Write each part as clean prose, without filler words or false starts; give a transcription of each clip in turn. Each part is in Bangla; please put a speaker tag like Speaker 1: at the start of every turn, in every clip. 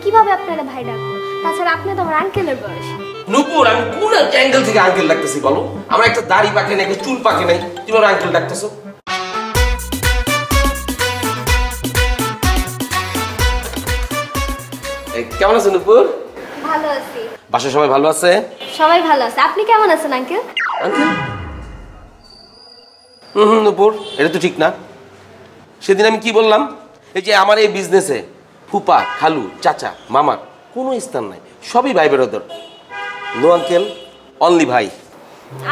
Speaker 1: কিভাবে আপনারা ভাই ডাকবো? তাছাড়া আপনি তো আমার আঙ্কেলের বয়স।
Speaker 2: নূপুর, আমি কোন অ্যাঙ্গেল থেকে আঙ্কেল ডাকতেছি বলো? আমার একটা দাড়ি পাকে নাই, একটা চুল পাকে নাই, তুমি আমার আঙ্কেল ডাকতেছো? কেমন আছেন নূপুর?
Speaker 1: ভালো আছি।
Speaker 2: বাসায় সবাই ভালো আছে?
Speaker 1: সবাই ভালো আছে। আপনি কেমন আছেন আঙ্কেল?
Speaker 2: আঙ্কেল নূপুর, এটা তো ঠিক না। সেদিন আমি কি বললাম, এই যে আমার এই বিজনেসে ফুপা, খালু, চাচা, মামার কোনো স্থান নাই, সবই ভাই বেরোদর। নো আঙ্কেল, অনলি ভাই।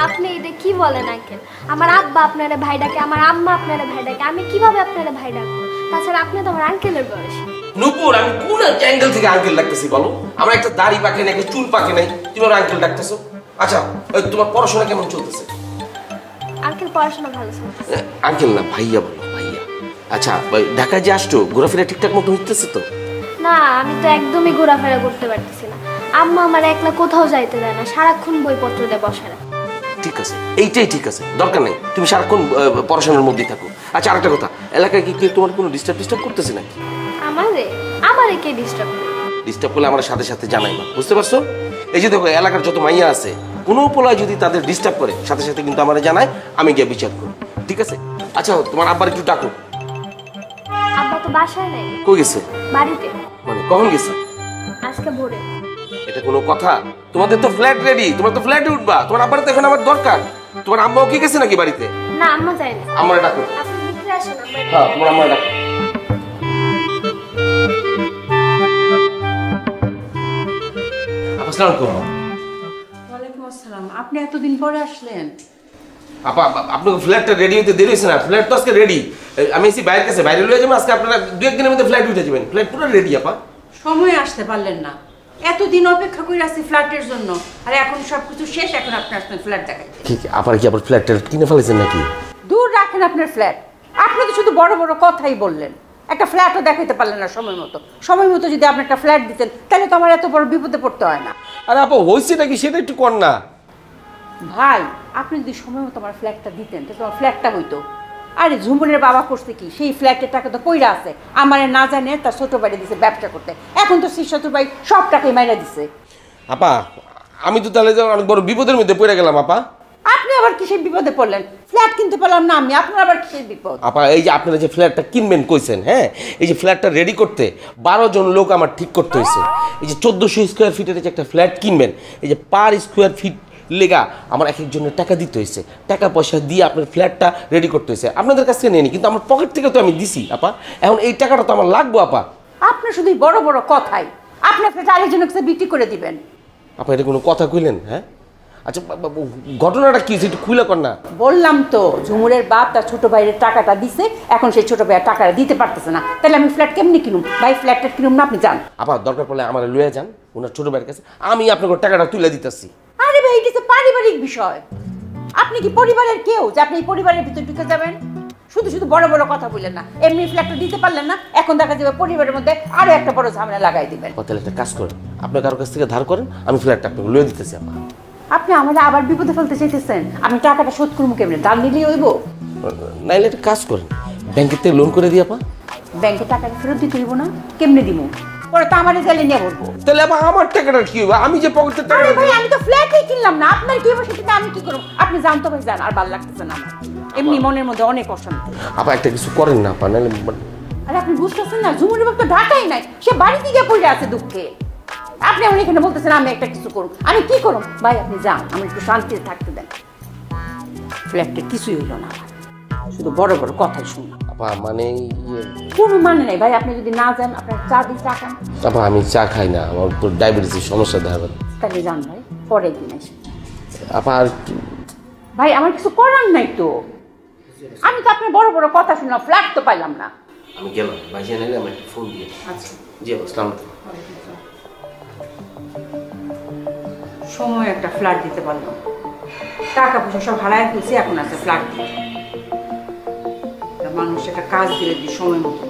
Speaker 1: আপনি এটা কি বলেন আঙ্কেল? আমার আব্বা আপনারা ভাই ডাকে, আমার আম্মা আপনারা ভাই ডাকে, আমি কিভাবে আপনারা ভাই ডাকবো? তাছাড়া আপনি তো আমার আঙ্কেলের বয়স।
Speaker 2: নূপুর, আমি কোন অ্যাঙ্গেল থেকে আঙ্কেল ডাকতেছি বলো? আমার একটা দাড়ি পাকে নাই, একটা চুল পাকে নাই, তুমি আমার আঙ্কেল ডাকতেছো? আচ্ছা, ওই তোমার পড়াশোনা কেমন চলতেছে?
Speaker 1: আঙ্কেল পড়াশোনা ভালো চলতেছে।
Speaker 2: আঙ্কেল না, ভাইয়া বলো, ভাইয়া। আচ্ছা, ঢাকায় যে আসছো, ঘোরাফেরা ঠিকঠাক মতো হইতেছে তো?
Speaker 1: না, আমি তো একদমই ঘোরাফেরা করতে পারতেছি না। আম্মা আমার একলা কোথাও যাইতে দেয় না, সারাক্ষণ বইপত্র দিয়ে বসে রাখে।
Speaker 2: ঠিক আছে, এইটাই ঠিক আছে, দরকার নেই, তুমি সারাক্ষণ পড়াশোনার মধ্যেই থাকো। আচ্ছা, আরেকটা কথা, এলাকায় কি তোমার কোনো ডিস্টার্ব করতেছে নাকি?
Speaker 1: আমারে কে ডিস্টার্ব করে?
Speaker 2: ডিস্টার্ব করলে আমার সাথে সাথে জানাই না, বুঝতে পারছো? এই যে দেখো, এলাকার যত মাইয়া আছে, কোনো পোলায় যদি তাদের ডিস্টার্ব করে, সাথে সাথে কিন্তু আমার জানায়, আমি গিয়ে বিচার করি, ঠিক আছে? আচ্ছা, তোমার আব্বার একটু ডাকো।
Speaker 1: আব্বা তো বাসায় নেই।
Speaker 2: কই গেছে?
Speaker 1: বাড়িতে।
Speaker 2: মানে কখন গেছে?
Speaker 1: আজকে ভোরে।
Speaker 2: এটা কোনো কথা? তোমাদের তো ফ্ল্যাট রেডি, তোমরা তো ফ্ল্যাটে উঠবা, তোমার আব্বার তো এখন আমার দরকার। তোমার আম্মাও কি গেছে নাকি বাড়িতে?
Speaker 1: না, আম্মা যায়নি।
Speaker 2: আমার ডাকো।
Speaker 1: আপনি ভিতরে আসেন।
Speaker 2: হ্যাঁ, তোমার আম্মা ডাকো। আসসালামু আলাইকুম।
Speaker 3: ওয়ালাইকুম আসসালাম। আপনি এতদিন পরে আসলেন?
Speaker 2: আপা, আপনার ফ্ল্যাটটা রেডি হতে দেরি হয়েছে না? ফ্ল্যাট তো আজকে রেডি। আমি এসি বাইরের কাছে, বাইরে লয়ে যাবো আজকে, আপনারা দু একদিনের মধ্যে ফ্ল্যাট উঠে যাবেন। ফ্ল্যাট পুরো রেডি আপা।
Speaker 3: সময় আসতে পারলেন না, এতদিন অপেক্ষা করে আসছি ফ্ল্যাটের জন্য, আর এখন সবকিছু শেষ, এখন আপনি আসছেন ফ্ল্যাট দেখাই।
Speaker 2: ঠিক, আবার কি আবার ফ্ল্যাটটা কিনে ফেলেছেন নাকি?
Speaker 3: দূর রাখেন আপনার ফ্ল্যাট। আপনি তো শুধু বড় বড় কথাই বললেন, একটা ফ্ল্যাটও দেখাইতে পারলেন না সময় মতো। সময় মতো যদি আপনি একটা ফ্ল্যাট দিতেন, তাহলে তো আমার এত বড় বিপদে পড়তে হয় না।
Speaker 2: আরে আপা, হয়েছে নাকি সেটা একটু কর না।
Speaker 3: ভাই, আপনি যদি সময় মতো আমার ফ্ল্যাটটা দিতেন, তাহলে আমার ফ্ল্যাটটা হইতো। আরে ঝুমুরের বাবা করছে কি, সেই ফ্ল্যাটের টাকা তো পইরা আছে, আমারে না জানে তার ছোট ভাই দিছে ব্যবসা করতে, এখন তো সেই ছোট ভাই সব টাকাই মাইরা দিছে।
Speaker 2: আপা, আমি তো তাহলে অনেক বড় বিপদের মধ্যে পড়ে গেলাম আপা।
Speaker 3: আপনি আবার কিসের বিপদে পড়লেন? ফ্ল্যাট কিনতে পারলাম না আমি, আপনার আবার কিসের বিপদ?
Speaker 2: আপা, এই যে আপনারা যে ফ্ল্যাটটা কিনবেন কইছেন, হ্যাঁ, এই যে ফ্ল্যাটটা রেডি করতে 12 জন লোক আমার ঠিক করতে হয়েছে। এই যে 1400 স্কোয়ার ফিটের যে একটা ফ্ল্যাট কিনবেন, এই যে পার স্কোয়ার ফিট লেগা আমার এক একজনের টাকা দিতে হয়েছে, টাকা পয়সা দিয়ে আপনার ফ্ল্যাটটা রেডি করতে হয়েছে। আপনাদের কাছ থেকে নেয়নি, কিন্তু আমার পকেট থেকে তো আমি দিছি আপা। এখন এই টাকাটা তো আমার লাগবো আপা।
Speaker 3: আপনি শুধু বড় বড় কথাই, আপনি ফ্ল্যাট আরেকজনের কাছে বিক্রি করে দিবেন।
Speaker 2: আপা, এটা কোনো কথা কইলেন? হ্যাঁ, আচ্ছা, ঘটনাটা কি একটু খুলে কর না।
Speaker 3: বললাম তো, ঝুমুরের বাপ তার ছোট ভাইয়ের টাকাটা দিছে, এখন সেই ছোট ভাইয়ের টাকাটা দিতে পারতেছে না, তাহলে আমি ফ্ল্যাট কেমনি কিনুম? ভাই, ফ্ল্যাটটা কিনুম না, আপনি যান।
Speaker 2: আপা, দরকার পড়লে আমার লয়ে যান ওনার ছোট ভাইয়ের কাছে, আমি আপনাকে টাকাটা তুলে দিতেছি।
Speaker 3: আরে ভাই, এটা তো পারিবারিক বিষয়। আপনি কি পরিবারের কেউ যে আপনি এই পরিবারের ভিতর ঢুকে যাবেন? শুধু শুধু বড় বড় কথা বললেন না, এমনি ফ্ল্যাটটা দিতে পারলেন না, এখন দেখা যাবে পরিবারের মধ্যে আরো একটা বড় ঝামেলা লাগাই দিবেন।
Speaker 2: তাহলে একটা কাজ করেন, আপনি কারোর কাছ থেকে ধার করেন, আমি ফ্ল্যাটটা আপনাকে লয়ে দিতেছি আপা।
Speaker 3: আপনি আমাদের আবার বিপদে ফেলতে চাইতেছেন? আমি টাকাটা শোধ করবো কেমনে? দাম নিলেই হইব?
Speaker 2: নাইলে একটা কাজ করেন, ব্যাংকের থেকে লোন করে দিই আপা।
Speaker 3: ব্যাংকে টাকা ফেরত দিতে হইব না? কেমনে দিব? পরে তো আমারে জেলে নিয়ে বলবো।
Speaker 2: তাহলে আবার আমার টাকাটা কি হবে? আমি যে পকেটের টাকা।
Speaker 3: আরে ভাই, আমি তো ফ্ল্যাটই কিনলাম না, আপনার কি হবে সেটা আমি কি করব? আপনি জানতো ভাই, জান, আর ভালো লাগতেছে না আমার, এমনি মনের মধ্যে অনেক অশান্তি।
Speaker 2: আপা, একটা কিছু করেন না আপা, নাহলে।
Speaker 3: আরে আপনি বুঝতেছেন না, ঝুমুরের বাপ তো ঢাকাই নাই, সে বাড়িতে গিয়ে পড়ে আছে দুঃখে। আপনি আমার এখানে বলতেছেন আমি একটা কিছু করুন, আমি কি করুন? ভাই, আপনি যান, আমি একটু শান্তিতে থাকতে দেন। ফ্ল্যাটে কিছুই হইল না, শুধু বড় বড় কথাই শুনুন।
Speaker 2: আপা, মানে
Speaker 3: কোনো মানে নাই ভাই, আপনি যদি না যান, আপনার চা দিই, চা খান।
Speaker 2: আপা, আমি চা খাই না, আমার তো ডায়াবেটিসের সমস্যা দেখা।
Speaker 3: তাহলে যান ভাই, পরের দিন এসে।
Speaker 2: আপা, আর
Speaker 3: ভাই, আমার কিছু করার নাই তো, আমি তো আপনার বড় বড় কথা শুনলাম, ফ্ল্যাট তো পাইলাম না।
Speaker 2: আমি গেলাম, ভাইসা নিলে আমার একটা ফোন দিয়ে।
Speaker 3: আচ্ছা,
Speaker 2: জি, আসসালামু আলাইকুম।
Speaker 3: সময় একটা ফ্ল্যাট দিতে পারলাম, টাকা পয়সা সব হারায় ফেলছি, এখন আছে ফ্ল্যাট দিতে। মানুষ একটা কাজ দিলে সময় মতো